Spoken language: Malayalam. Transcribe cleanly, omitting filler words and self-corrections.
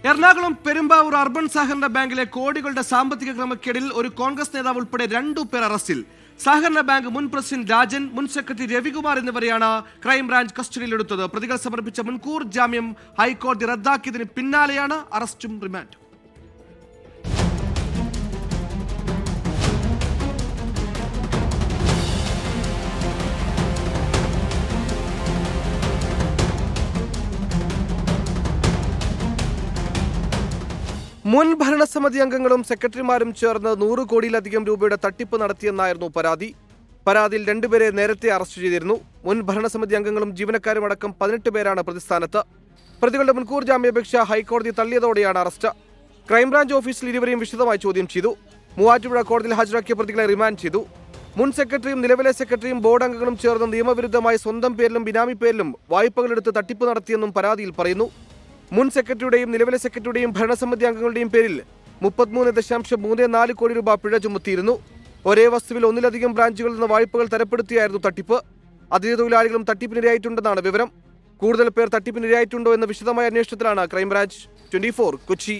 എറണാകുളം പെരുമ്പാവൂർ അർബൻ സഹകരണ ബാങ്കിലെ കോടികളുടെ സാമ്പത്തിക ക്രമക്കേടിൽ ഒരു കോൺഗ്രസ് നേതാവ് ഉൾപ്പെടെ 2 പേർ അറസ്റ്റിൽ. സഹകരണ ബാങ്ക് മുൻ പ്രസിഡന്റ് രാജൻ, മുൻ സെക്രട്ടറി രവികുമാർ എന്നിവരെയാണ് ക്രൈംബ്രാഞ്ച് കസ്റ്റഡിയിലെടുത്തത്. പ്രതികൾ സമർപ്പിച്ച മുൻകൂർ ജാമ്യം ഹൈക്കോടതി റദ്ദാക്കിയതിന് പിന്നാലെയാണ് അറസ്റ്റും റിമാൻഡും. മുൻ ഭരണസമിതി അംഗങ്ങളും സെക്രട്ടറിമാരും ചേർന്ന് 100 കോടിയിലധികം രൂപയുടെ തട്ടിപ്പ് നടത്തിയെന്നായിരുന്നു പരാതി. പരാതിയിൽ 2 പേരെ നേരത്തെ അറസ്റ്റ് ചെയ്തിരുന്നു. മുൻ ഭരണസമിതി അംഗങ്ങളും ജീവനക്കാരുമടക്കം 18 പേരാണ് പ്രതിസ്ഥാനത്ത്. പ്രതികളുടെ മുൻകൂർ ജാമ്യാപേക്ഷ ഹൈക്കോടതി തള്ളിയതോടെയാണ് അറസ്റ്റ്. ക്രൈംബ്രാഞ്ച് ഓഫീസിൽ ഇരുവരെയും വിശദമായി ചോദ്യം ചെയ്തു. മൂവാറ്റുപുഴ കോടതിയിൽ ഹാജരാക്കിയ പ്രതികളെ റിമാൻഡ് ചെയ്തു. മുൻ സെക്രട്ടറിയും നിലവിലെ സെക്രട്ടറിയും ബോർഡ് അംഗങ്ങളും ചേർന്ന് നിയമവിരുദ്ധമായി സ്വന്തം പേരിലും ബിനാമി പേരിലും വായ്പകളെടുത്ത് തട്ടിപ്പ് നടത്തിയെന്നും പരാതിയിൽ പറയുന്നു. മുൻ സെക്രട്ടറിയുടെയും നിലവിലെ സെക്രട്ടറിയുടെയും ഭരണസമിതി അംഗങ്ങളുടെയും പേരിൽ 33.34 കോടി രൂപ പിഴ ചുമത്തിയിരുന്നു. ഒരേ വസ്തുവിൽ ഒന്നിലധികം ബ്രാഞ്ചുകളിൽ നിന്ന് വായ്പകൾ തരപ്പെടുത്തിയായിരുന്നു തട്ടിപ്പ്. അതിഥി തൊഴിലാളികളും തട്ടിപ്പിനിരയായിട്ടുണ്ടെന്നാണ് വിവരം. കൂടുതൽ പേർ തട്ടിപ്പിനിരയായിട്ടുണ്ടോ എന്ന വിശദമായ അന്വേഷണത്തിലാണ് ക്രൈംബ്രാഞ്ച്. 24 കൊച്ചി.